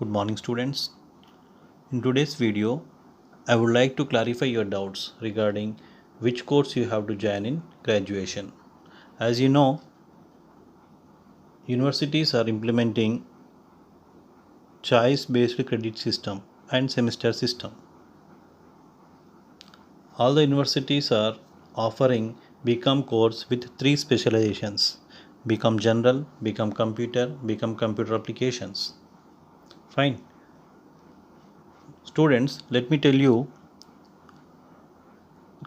Good morning, students. In today's video, I would like to clarify your doubts regarding which course you have to join in graduation. As you know, universities are implementing choice-based credit system and semester system. All the universities are offering BCom course with three specializations: BCom General, BCom Computer, BCom Computer Applications. Fine. Students, let me tell you,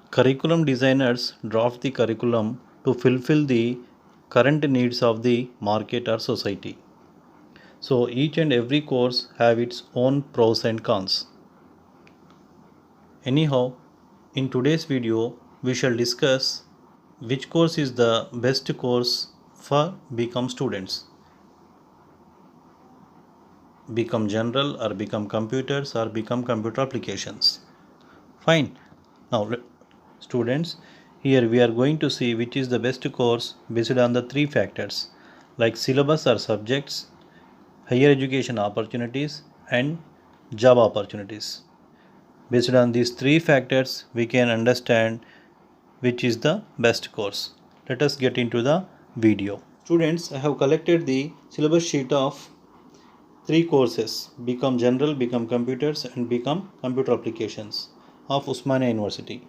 curriculum designers draft the curriculum to fulfill the current needs of the market or society. So each and every course have its own pros and cons. Anyhow, in today's video, we shall discuss which course is the best course for BCom students. BCom General or BCom Computers or BCom Computer Applications. Fine. Now, students, here we are going to see which is the best course based on the three factors like syllabus or subjects, higher education opportunities, and job opportunities. Based on these three factors, we can understand which is the best course. Let us get into the video. Students, I have collected the syllabus sheet of three courses: BCom General, BCom Computers, and BCom Computer Applications of Osmania University.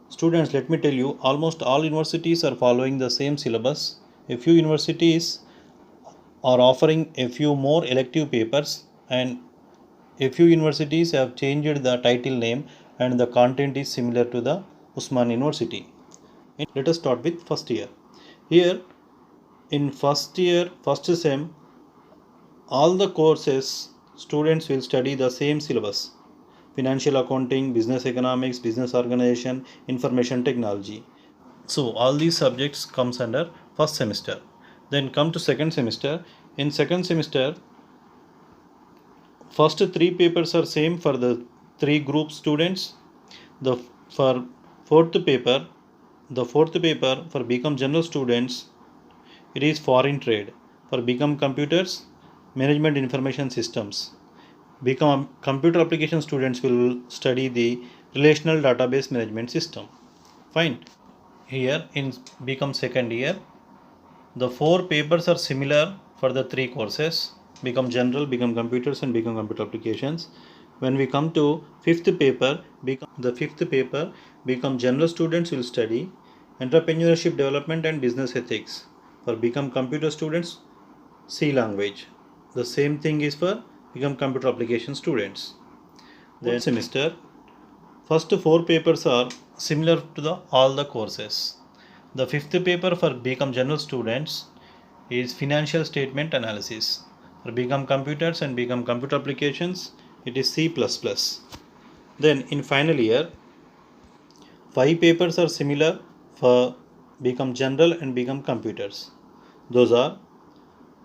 Students, let me tell you, almost all universities are following the same syllabus. A few universities are offering a few more elective papers, and a few universities have changed the title name and the content is similar to the Usman University. Let us start with first year. Here in first year, first sem, all the courses students will study the same syllabus: financial accounting, business economics, business organization, information technology. So all these subjects comes under first semester. Then come to second semester. In second semester, first three papers are same for the three group students. The for fourth paper, the fourth paper for BCom General students, it is foreign trade. For BCom Computers, management information systems. BCom Computer Application students will study the relational database management system. Fine. Here in BCom second year, the four papers are similar for the three courses: BCom General, BCom Computers, and BCom Computer Applications. When we come to fifth paper, BCom General students will study entrepreneurship development and business ethics. For BCom Computer students, C language. The same thing is for BCom Computer Application students. Then semester, first four papers are similar to all the courses. The fifth paper for BCom General students is financial statement analysis. For BCom Computers and BCom Computer Applications, it is C++. Then in final year, five papers are similar for BCom General and BCom Computers. Those are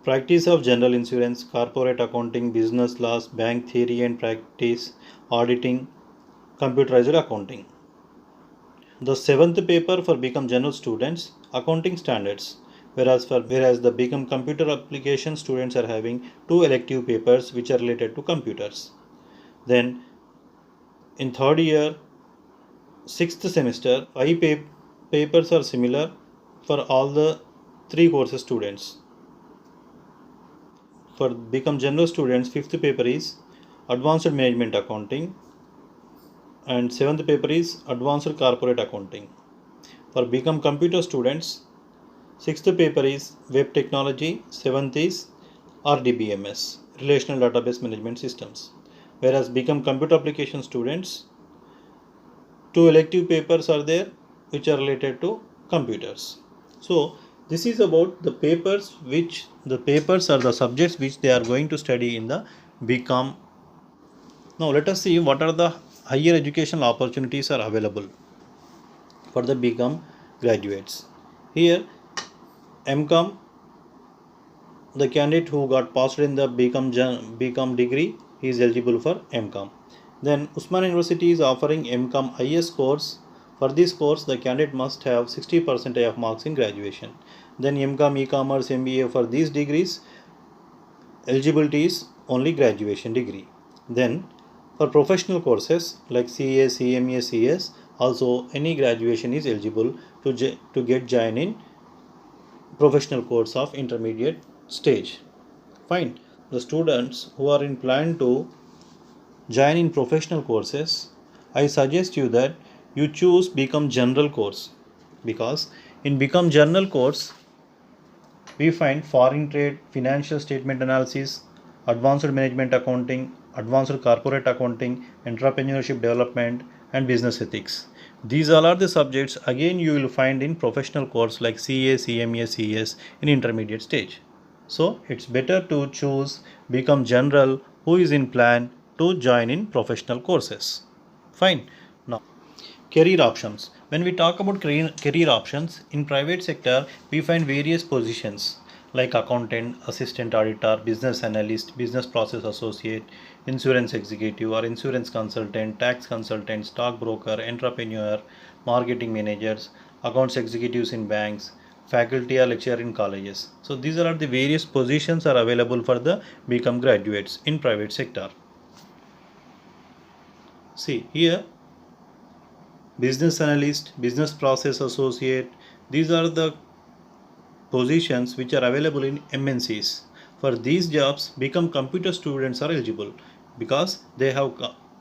practice of general insurance, corporate accounting, business laws, bank theory and practice, auditing, computerized accounting. The seventh paper for BCom General students, accounting standards, whereas the BCom Computer Application students are having two elective papers which are related to computers. Then in third year, sixth semester, five papers are similar for all the three courses students. For BCom General students, fifth paper is advanced management accounting and seventh paper is advanced corporate accounting. For BCom Computer students, sixth paper is web technology, seventh is RDBMS, relational database management systems. Whereas BCom Computer Application students, two elective papers are there which are related to computers. So this is about the papers are the subjects which they are going to study in the BCom. Now let us see what are the higher educational opportunities are available for the BCom graduates. Here MCom, the candidate who got passed in the BCom degree, he is eligible for MCom. Then Usman University is offering MCom IS course. For this course, the candidate must have 60% of marks in graduation. Then MCom E-commerce MBA, for these degrees, eligibility is only graduation degree. Then for professional courses like CA, CMA, CS, also any graduation is eligible to get join in professional course of intermediate stage. Fine. The students who are in plan to join in professional courses, I suggest you that you choose Become General course, because in Become General course we find foreign trade, financial statement analysis, advanced management accounting, advanced corporate accounting, entrepreneurship development, and business ethics. These all are the subjects again you will find in professional course like CA, CMA, CS in intermediate stage. So it's better to choose Become General who is in plan to join in professional courses. Fine. Now, career options. When we talk about career options, in private sector, we find various positions like accountant, assistant auditor, business analyst, business process associate, insurance executive or insurance consultant, tax consultant, stockbroker, entrepreneur, marketing managers, accounts executives in banks, faculty or lecturer in colleges. So these are the various positions are available for the become graduates in private sector. See here, business analyst, business process associate, these are the positions which are available in MNCs. For these jobs, become computer students are eligible because they have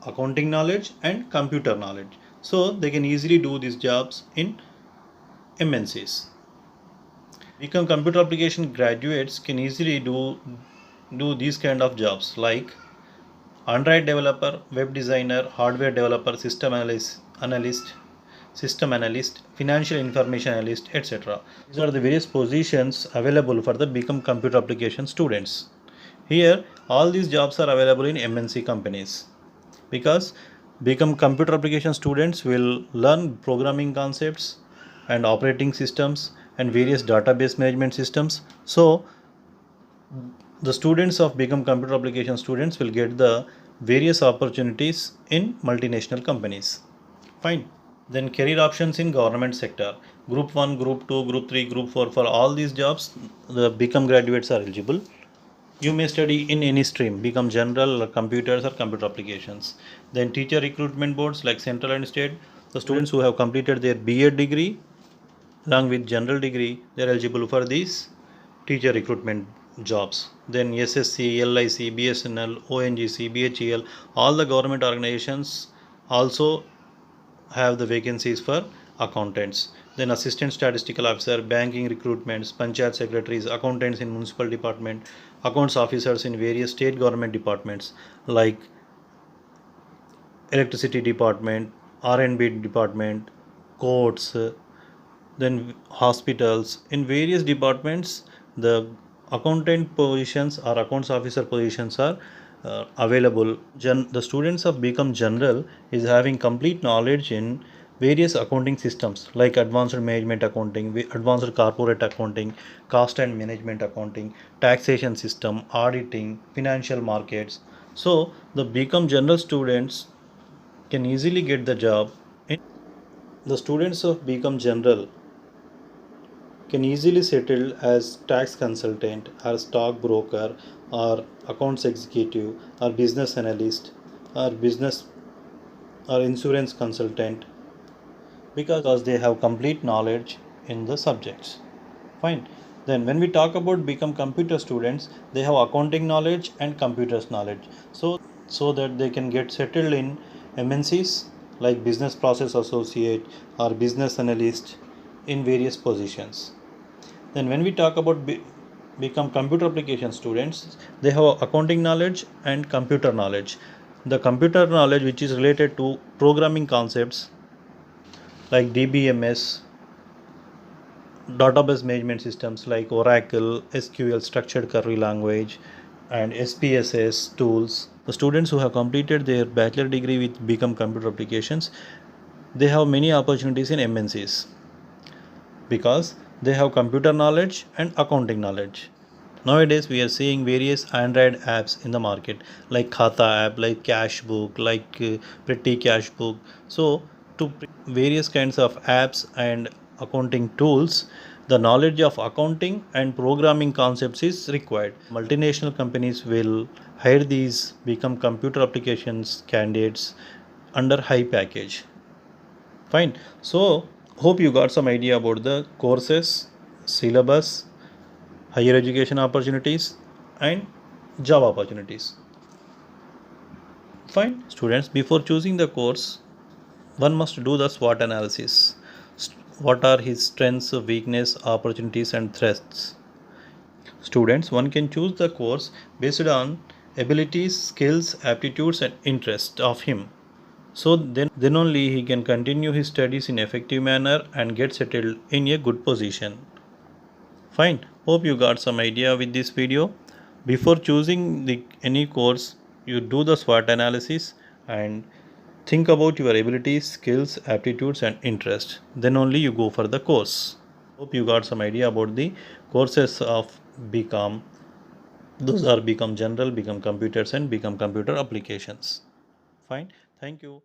accounting knowledge and computer knowledge. So they can easily do these jobs in MNCs. Become computer application graduates can easily do these kind of jobs like Android developer, web designer, hardware developer, system analyst, financial information analyst, etc. These are the various positions available for the become computer application students. Here, all these jobs are available in MNC companies because become computer application students will learn programming concepts and operating systems and various database management systems. So the students of become computer application students will get the various opportunities in multinational companies. Fine. Then career options in government sector. Group 1, Group 2, Group 3, Group 4, for all these jobs, the become graduates are eligible. You may study in any stream, become general, or computers or computer applications. Then teacher recruitment boards like central and state. The students who have completed their BEd degree along with general degree, they are eligible for these teacher recruitment jobs. Then SSC, LIC, BSNL, ONGC, BHEL, all the government organizations also have the vacancies for accountants. Then assistant statistical officer, banking recruitments, panchayat secretaries, accountants in municipal department, accounts officers in various state government departments like electricity department, R&B department, courts, then hospitals. In various departments, the accountant positions or accounts officer positions are available. The students of become general is having complete knowledge in various accounting systems like advanced management accounting, advanced corporate accounting, cost and management accounting, taxation system, auditing, financial markets. So the become general students can easily get the job. The students of become general can easily settle as tax consultant or stockbroker or accounts executive or business analyst or business or insurance consultant because they have complete knowledge in the subjects. Fine. Then when we talk about become computer students, they have accounting knowledge and computers knowledge. So that they can get settled in MNCs like business process associate or business analyst in various positions. Then when we talk about become computer application students, they have accounting knowledge and computer knowledge. The computer knowledge which is related to programming concepts like DBMS, database management systems like Oracle, SQL, structured query language, and SPSS tools. The students who have completed their bachelor degree with become computer applications, they have many opportunities in MNCs because they have computer knowledge and accounting knowledge. Nowadays we are seeing various Android apps in the market like Khata app, like Cashbook, like Pretty Cashbook. So to various kinds of apps and accounting tools, the knowledge of accounting and programming concepts is required. Multinational companies will hire these become computer applications candidates under high package. Fine. So hope you got some idea about the courses, syllabus, higher education opportunities and job opportunities. Fine. Students, before choosing the course, one must do the SWOT analysis. What are his strengths, weakness, opportunities and threats? Students, one can choose the course based on abilities, skills, aptitudes and interest of him. So then only he can continue his studies in effective manner and get settled in a good position. Fine. Hope you got some idea with this video. Before choosing any course, you do the SWOT analysis and think about your abilities, skills, aptitudes and interest. Then only you go for the course. Hope you got some idea about the courses of BCom. Those are BCom General, BCom Computers and BCom Computer Applications. Fine. Thank you.